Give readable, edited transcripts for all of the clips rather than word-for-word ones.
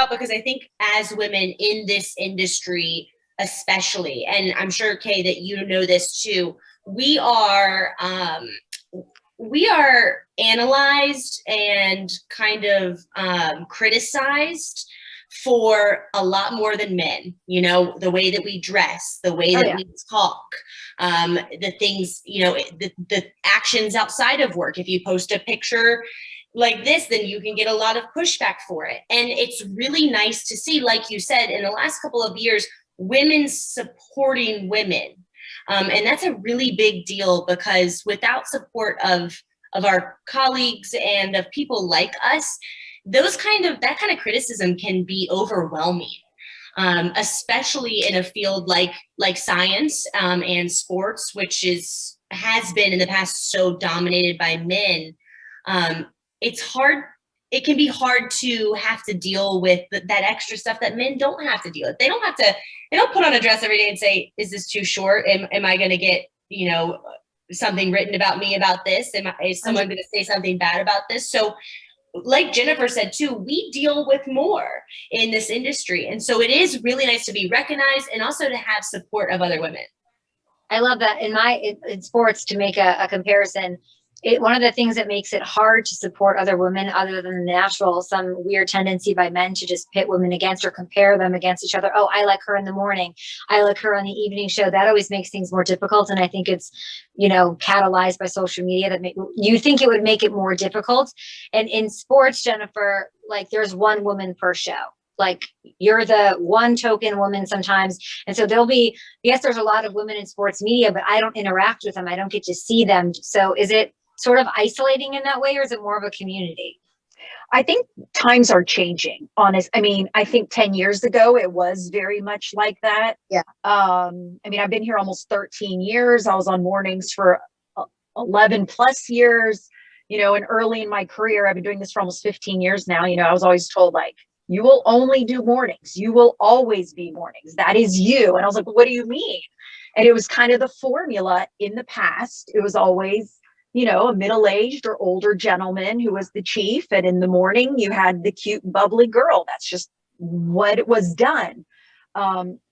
Because I think as women in this industry, especially, and I'm sure, Kay, that you know this too, we are analyzed and kind of criticized for a lot more than men. You know, the way that we dress, the way that we talk, the things, you know, the actions outside of work. If you post a picture like this, then you can get a lot of pushback for it. And it's really nice to see, like you said, in the last couple of years, women supporting women. And that's a really big deal, because without support of our colleagues and of people like us, that kind of criticism can be overwhelming, especially in a field like science and sports, which has been in the past so dominated by men. It's hard. It can be hard to have to deal with that extra stuff that men don't have to deal with. They don't put on a dress every day and say, is this too short? Am I going to get, you know, something written about me about this? Is someone going to say something bad about this? So like Jennifer said too, we deal with more in this industry. And so it is really nice to be recognized and also to have support of other women. I love that. In sports, to make a comparison, one of the things that makes it hard to support other women, other than the natural, some weird tendency by men to just pit women against or compare them against each other. Oh, I like her in the morning, I like her on the evening show. That always makes things more difficult. And I think it's, you know, catalyzed by social media that you think it would make it more difficult. And in sports, Jennifer, like there's one woman per show. Like you're the one token woman sometimes. And so yes, there's a lot of women in sports media, but I don't interact with them. I don't get to see them. So is it sort of isolating in that way, or is it more of a community? I think times are changing, honest. I mean, I think 10 years ago, it was very much like that. Yeah. I mean, I've been here almost 13 years. I was on mornings for 11 plus years, you know, and early in my career, I've been doing this for almost 15 years now. You know, I was always told, like, you will only do mornings. You will always be mornings. That is you. And I was like, what do you mean? And it was kind of the formula in the past. It was always, you know, a middle-aged or older gentleman who was the chief. And in the morning, you had the cute, bubbly girl. That's just what was done.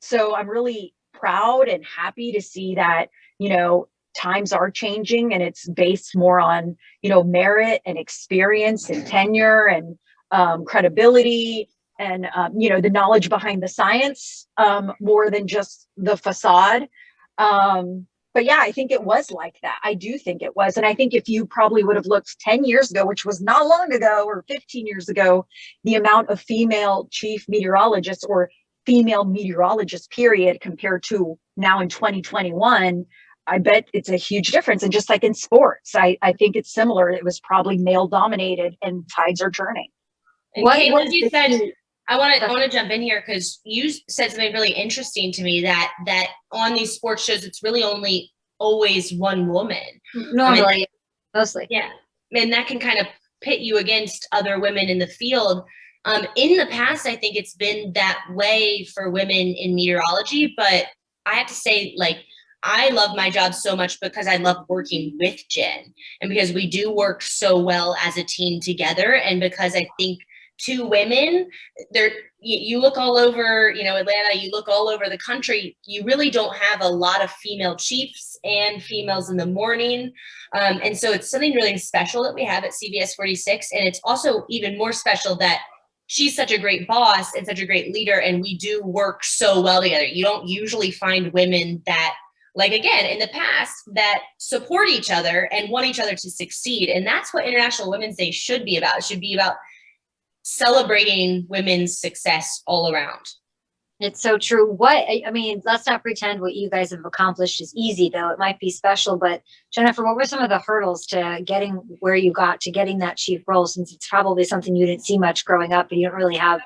So I'm really proud and happy to see that, you know, times are changing and it's based more on, you know, merit and experience and tenure and credibility and, you know, the knowledge behind the science, more than just the facade. But yeah, I think it was like that. I do think it was. And I think if you probably would have looked 10 years ago, which was not long ago, or 15 years ago, the amount of female chief meteorologists or female meteorologists, period, compared to now in 2021, I bet it's a huge difference. And just like in sports, I think it's similar. It was probably male dominated and tides are turning. And Caitlin, you said, I want to jump in here because you said something really interesting to me that on these sports shows, it's really only always one woman. Normally, mostly. Yeah. And that can kind of pit you against other women in the field. In the past, I think it's been that way for women in meteorology, but I have to say, like, I love my job so much because I love working with Jen and because we do work so well as a team together. And because I think two women, you look all over, you know, Atlanta, you look all over the country, you really don't have a lot of female chiefs and females in the morning. And so it's something really special that we have at CBS46. And it's also even more special that she's such a great boss and such a great leader. And we do work so well together. You don't usually find women that, like, again, in the past, that support each other and want each other to succeed. And that's what International Women's Day should be about. It should be about celebrating women's success all around. It's so true. I mean, let's not pretend what you guys have accomplished is easy, though. It might be special. But Jennifer, what were some of the hurdles to getting where you got, to getting that chief role, since it's probably something you didn't see much growing up, but you don't really have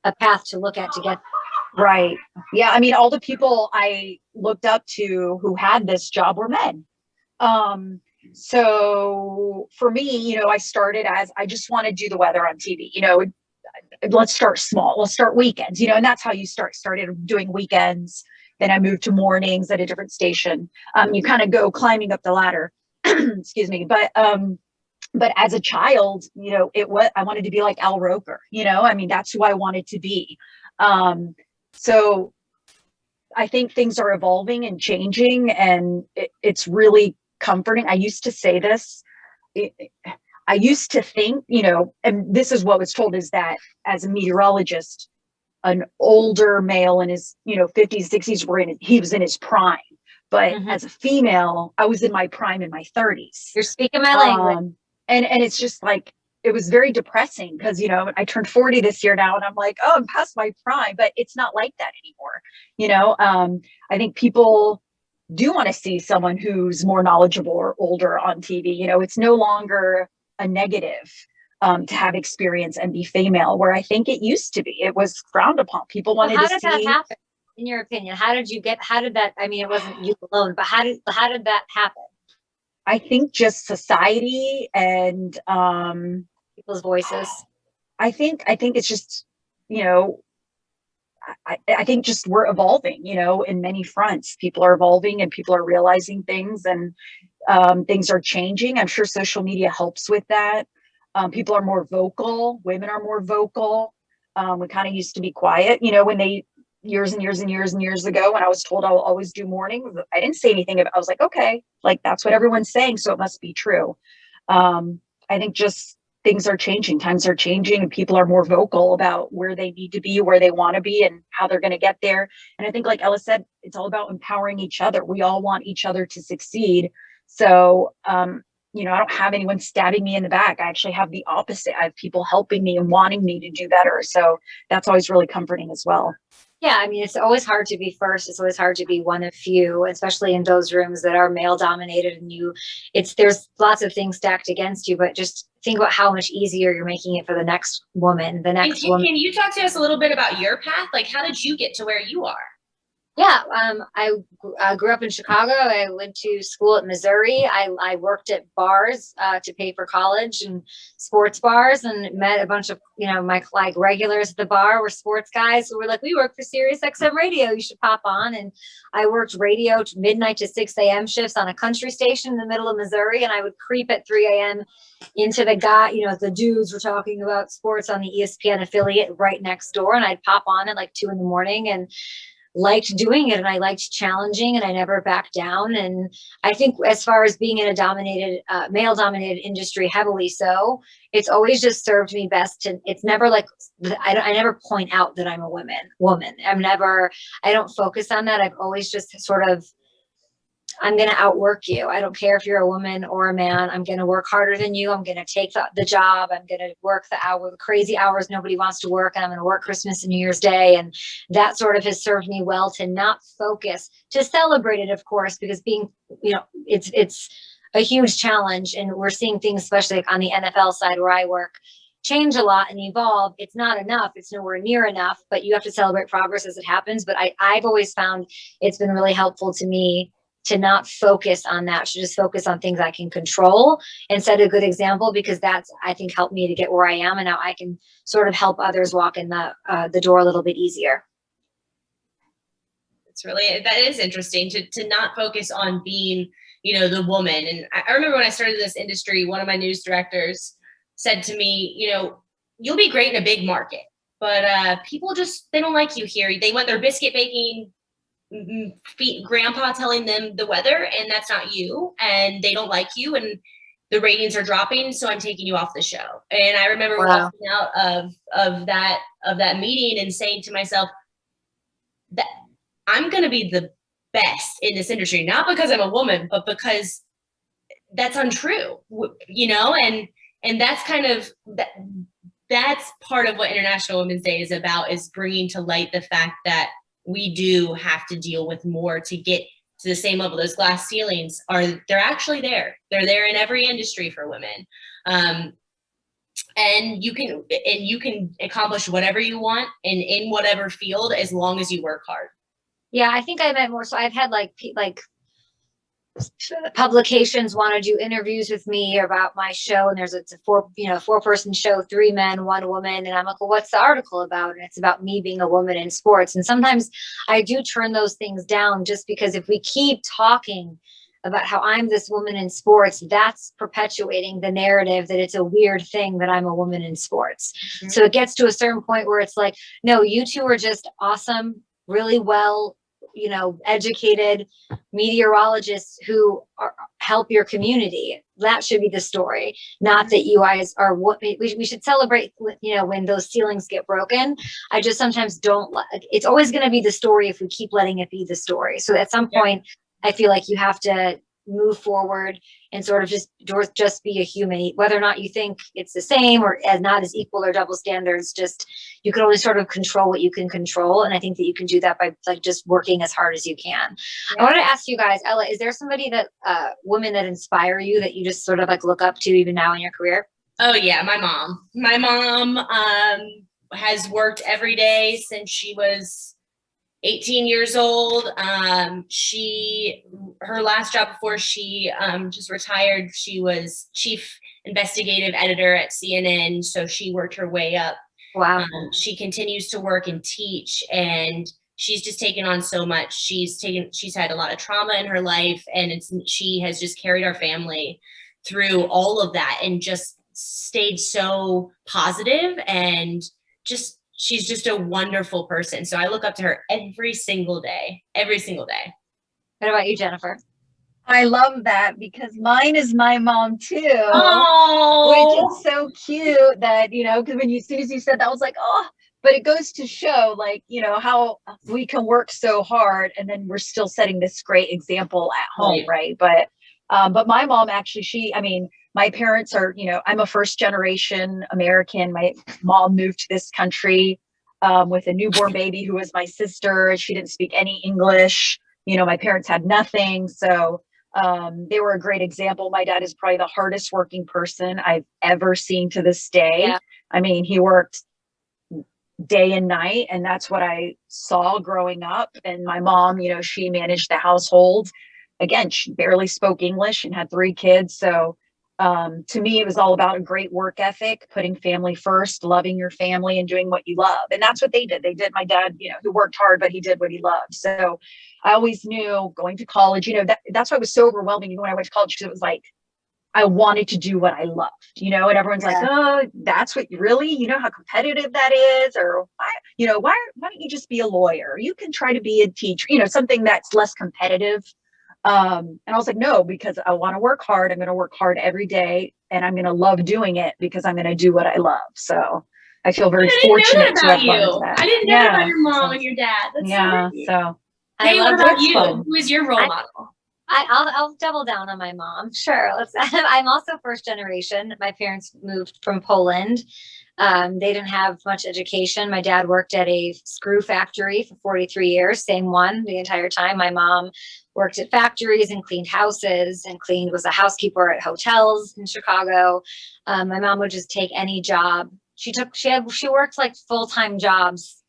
a path to look at to get? Right. Yeah. I mean, all the people I looked up to who had this job were men. So for me, I started as I just want to do the weather on TV, let's start small. Let's start weekends, and that's how you started doing weekends. Then I moved to mornings at a different station. You kind of go climbing up the ladder. Excuse me. But as a child, I wanted to be like Al Roker, that's who I wanted to be. So I think things are evolving and changing, and it's really comforting. I used to say this. I used to think, and this is what was told, is that as a meteorologist, an older male in his, 50s, 60s, he was in his prime. But as a female, I was in my prime in my 30s. You're speaking my language. And it's just like, it was very depressing because, I turned 40 this year now, and I'm like, oh, I'm past my prime, but it's not like that anymore. I think people do want to see someone who's more knowledgeable or older on TV. It's no longer a negative to have experience and be female, where I think it used to be. It was frowned upon. People wanted to see. How did that happen, in your opinion? How did that, I mean, it wasn't you alone, but how did that happen? I think just society and people's voices. I think it's just, I think just we're evolving, in many fronts. People are evolving and people are realizing things, and things are changing. I'm sure social media helps with that. People are more vocal. Women are more vocal. We kind of used to be quiet, when years and years and years and years ago, when I was told I'll always do mornings, I didn't say anything about it. I was like, okay, like that's what everyone's saying, so it must be true. I think just things are changing, times are changing, and people are more vocal about where they need to be, where they want to be, and how they're going to get there. And I think, like Ella said, it's all about empowering each other. We all want each other to succeed. So, I don't have anyone stabbing me in the back. I actually have the opposite. I have people helping me and wanting me to do better. So that's always really comforting as well. Yeah, I mean, it's always hard to be first. It's always hard to be one of few, especially in those rooms that are male dominated, and there's lots of things stacked against you, but just think about how much easier you're making it for the next woman, woman. Can you talk to us a little bit about your path? Like, how did you get to where you are? Yeah, I grew up in Chicago. I went to school at Missouri. I worked at bars to pay for college, and sports bars, and met a bunch of, my regulars at the bar were sports guys who were like, we work for Sirius XM radio, you should pop on. And I worked radio to midnight to 6 a.m. shifts on a country station in the middle of Missouri. And I would creep at 3 a.m. into the dudes were talking about sports on the ESPN affiliate right next door. And I'd pop on at like 2 a.m. and liked doing it, and I liked challenging, and I never backed down. And I think as far as being in a male dominated industry, heavily so, it's always just served me best. It's never like, I never point out that I'm a woman. I don't focus on that. I've always just sort of, I'm going to outwork you. I don't care if you're a woman or a man. I'm going to work harder than you. I'm going to take the job. I'm going to work the crazy hours nobody wants to work. And I'm going to work Christmas and New Year's Day. And that sort of has served me well, to not focus, to celebrate it, of course, because being, it's a huge challenge. And we're seeing things, especially on the NFL side where I work, change a lot and evolve. It's not enough. It's nowhere near enough, but you have to celebrate progress as it happens. But I've always found it's been really helpful to me to not focus on that, to just focus on things I can control and set a good example, because that's, I think, helped me to get where I am. And now I can sort of help others walk in the door a little bit easier. That is interesting to not focus on being, the woman. And I remember when I started this industry, one of my news directors said to me, you'll be great in a big market, but people they don't like you here. They want their biscuit baking grandpa telling them the weather, and that's not you, and they don't like you, and the ratings are dropping, so I'm taking you off the show. And I remember walking out of that meeting and saying to myself that I'm going to be the best in this industry, not because I'm a woman, but because that's untrue, and that's kind of that's part of what International Women's Day is about, is bringing to light the fact that we do have to deal with more to get to the same level. Those glass ceilings they're actually there. They're there in every industry for women. And you can accomplish whatever you want in whatever field, as long as you work hard. Yeah, I think I meant more. So I've had like publications want to do interviews with me about my show, and it's a 4-person show, 3 men, 1 woman, and I'm like, well, what's the article about? And it's about me being a woman in sports. And sometimes I do turn those things down, just because if we keep talking about how I'm this woman in sports, that's perpetuating the narrative that it's a weird thing that I'm a woman in sports. Mm-hmm. So it gets to a certain point where it's like, no, you two are just awesome, really well, educated meteorologists who help your community. That should be the story, not that you guys are what we should celebrate, when those ceilings get broken. I just sometimes don't it's always going to be the story if we keep letting it be the story. So at some point, I feel like you have to move forward and sort of just be a human, whether or not you think it's the same or as not as equal or double standards. Just, you can only sort of control what you can control. And I think that you can do that by like just working as hard as you can. Yeah. I want to ask you guys, Ella, is there somebody that women that inspire you that you just sort of like look up to even now in your career? Oh yeah. My mom has worked every day since she was 18 years old. Her last job before she just retired, she was chief investigative editor at CNN. So she worked her way up. Wow. She continues to work and teach, and she's just taken on so much. She's had a lot of trauma in her life, and she has just carried our family through all of that and just stayed so positive, and she's just a wonderful person. So I look up to her every single day. What about you, Jennifer? I love that, because mine is my mom too. Oh, which is so cute that, because as soon as you said that, I was like, oh, but it goes to show like, how we can work so hard and then we're still setting this great example at home. Right. But my mom actually, my parents are, I'm a first generation American. My mom moved to this country with a newborn baby who was my sister. She didn't speak any English. My parents had nothing. So they were a great example. My dad is probably the hardest working person I've ever seen to this day. Yeah. He worked day and night, and that's what I saw growing up. And my mom, she managed the household. Again, she barely spoke English and had 3 kids. So to me, it was all about a great work ethic, putting family first, loving your family, and doing what you love. And that's what they did. My dad, who worked hard, but he did what he loved. So I always knew going to college, that's why it was so overwhelming. Even when I went to college, because it was like, I wanted to do what I loved, and everyone's like, oh, that's what you really, how competitive that is, or why don't you just be a lawyer? You can try to be a teacher, something that's less competitive. And I was like, no, because I want to work hard. I'm going to work hard every day, and I'm going to love doing it because I'm going to do what I love. So I feel very fortunate to have learned that. I didn't know about your mom and your dad. That's so hey, what about you? Who is your role model? I'll double down on my mom. Sure. I'm also first generation. My parents moved from Poland. They didn't have much education. My dad worked at a screw factory for 43 years, same one the entire time. My mom worked at factories and cleaned houses and was a housekeeper at hotels in Chicago. My mom would just take any job. She worked like full-time jobs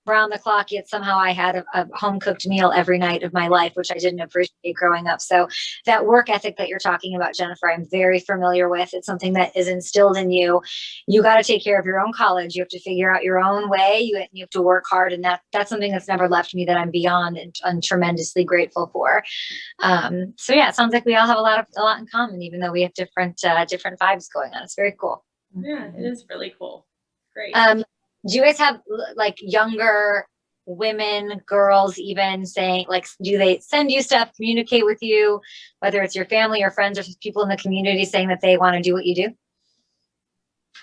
round the clock, yet somehow I had a home cooked meal every night of my life, which I didn't appreciate growing up. So that work ethic that you're talking about, Jennifer, I'm very familiar with. It's something that is instilled in you. You got to take care of your own college. You have to figure out your own way. You have to work hard. And that's something that's never left me, that I'm beyond and tremendously grateful for. So yeah, it sounds like we all have a lot in common, even though we have different vibes going on. It's very cool. Yeah, it is really cool. Great. Do you guys have like younger women, girls even saying, like, do they send you stuff, communicate with you, whether it's your family or friends or people in the community saying that they want to do what you do?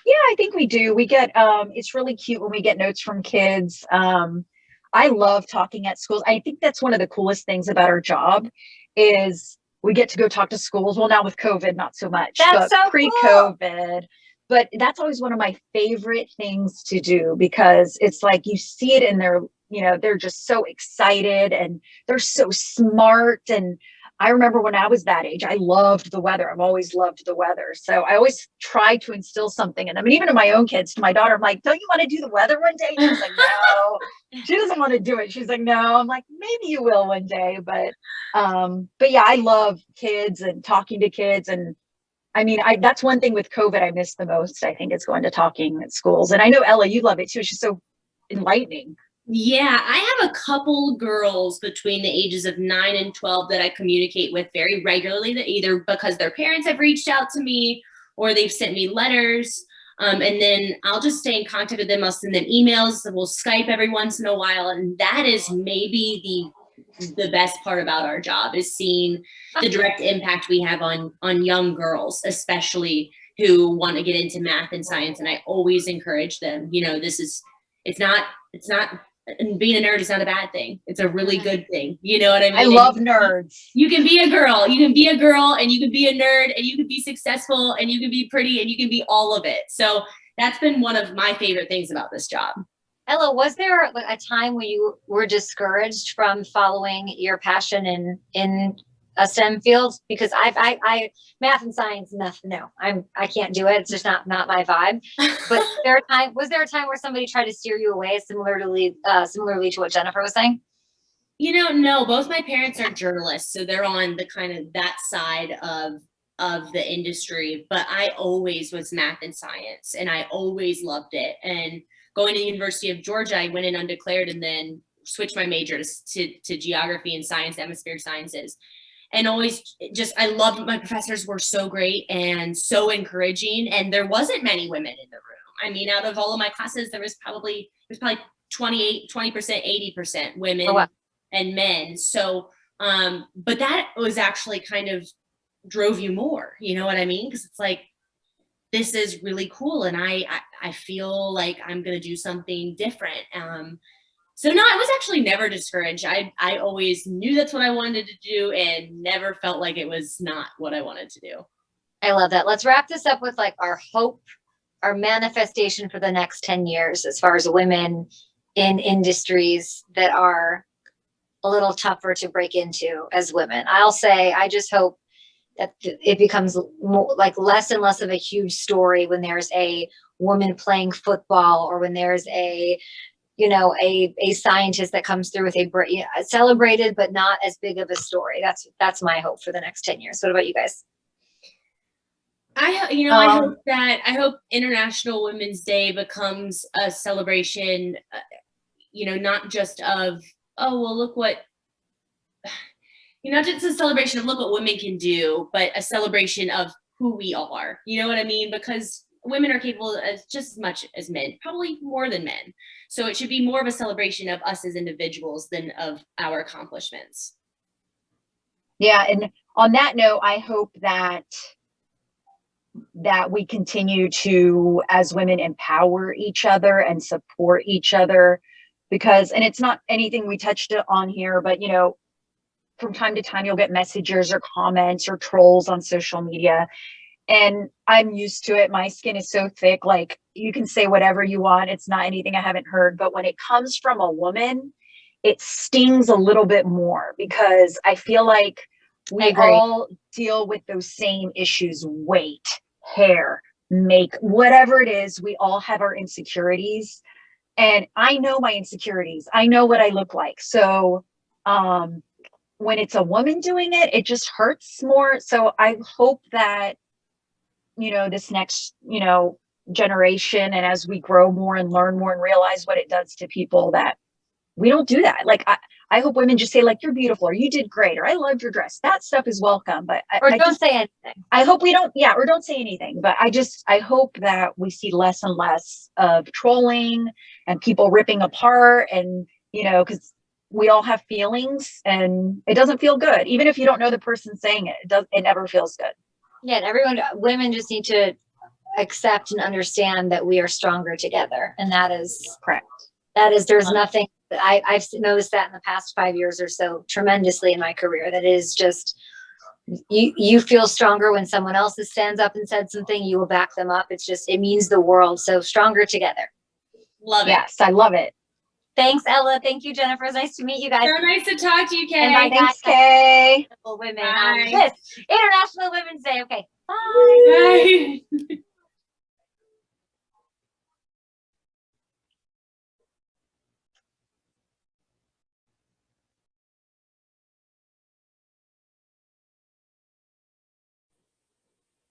Yeah, I think we do. We get, it's really cute when we get notes from kids. I love talking at schools. I think that's one of the coolest things about our job is we get to go talk to schools. Well, now with COVID, not so much, but so pre-COVID. Cool. But that's always one of my favorite things to do, because it's like you see it in their, they're just so excited and they're so smart. And I remember when I was that age, I loved the weather. I've always loved the weather. So I always try to instill something in them. And even in my own kids, to my daughter, I'm like, don't you want to do the weather one day? She's like, no. She doesn't want to do it. She's like, no. I'm like, maybe you will one day. But yeah, I love kids and talking to kids. And I mean, that's one thing with COVID I miss the most. I think it's going to talking at schools. And I know, Ella, you love it too. She's so enlightening. Yeah, I have a couple girls between the ages of 9 and 12 that I communicate with very regularly, that either because their parents have reached out to me or they've sent me letters. And then I'll just stay in contact with them. I'll send them emails. We'll Skype every once in a while. And that is maybe the best part about our job, is seeing the direct impact we have on young girls, especially who want to get into math and science. And I always encourage them, you know, it's not, and being a nerd is not a bad thing. It's a really good thing. You know what I mean? I love nerds. You can be a girl. You can be a girl, and you can be a nerd, and you can be successful, and you can be pretty, and you can be all of it. So that's been one of my favorite things about this job. Ella, was there a time where you were discouraged from following your passion in a STEM field? Because I math and science, nothing. No, I can't do it. It's just not my vibe. But was there a time where somebody tried to steer you away, similarly to what Jennifer was saying? You know, no, both my parents are journalists, so they're on the kind of that side of the industry. But I always was math and science, and I always loved it. And going to the University of Georgia, I went in undeclared and then switched my major to geography and science, atmospheric sciences. And always just, I loved, my professors were so great and so encouraging. And there wasn't many women in the room. I mean, out of all of my classes, there was probably 20%, 80% women. Oh, wow. And men. So, but that was actually kind of drove you more, you know what I mean? Because it's like, this is really cool. And I feel like I'm going to do something different. So no, I was actually never discouraged. I always knew that's what I wanted to do and never felt like it was not what I wanted to do. I love that. Let's wrap this up with like our hope, our manifestation for the next 10 years, as far as women in industries that are a little tougher to break into as women. I'll say, I just hope that it becomes more, like less and less of a huge story when there's a woman playing football, or when there's a scientist that comes through with celebrated, but not as big of a story. That's my hope for the next 10 years. What about you guys? I hope International Women's Day becomes a celebration, not just of, oh, well, look what, not just a celebration of look what women can do, but a celebration of who we are. You know what I mean? Because women are capable as just as much as men, probably more than men. So it should be more of a celebration of us as individuals than of our accomplishments. Yeah. And on that note, I hope that we continue to, as women, empower each other and support each other, because, and it's not anything we touched on here, but from time to time, you'll get messages or comments or trolls on social media. And I'm used to it. My skin is so thick, like you can say whatever you want. It's not anything I haven't heard. But when it comes from a woman, it stings a little bit more, because I feel like we all deal with those same issues: weight, hair, make, whatever it is. We all have our insecurities. And I know my insecurities. I know what I look like. So when it's a woman doing it, it just hurts more. So I hope that, this next, generation, and as we grow more and learn more and realize what it does to people, that we don't do that. Like, I hope women just say, like, you're beautiful, or you did great, or I loved your dress. That stuff is welcome. But don't say anything. I hope we don't, or don't say anything. But I hope that we see less and less of trolling and people ripping apart, and, because we all have feelings and it doesn't feel good. Even if you don't know the person saying it, it never feels good. Yeah. And women just need to accept and understand that we are stronger together. And that is correct. There's nothing, I've noticed that in the past 5 years or so tremendously in my career, that is just, you feel stronger when someone else stands up and said something, you will back them up. It means the world. So stronger together. Love it. Yes, I love it. Thanks, Ella. Thank you, Jennifer. It's nice to meet you guys. So nice to talk to you, Kay. And my Thanks, Kay. women Bye. on this International Women's Day. Okay. Bye. Bye.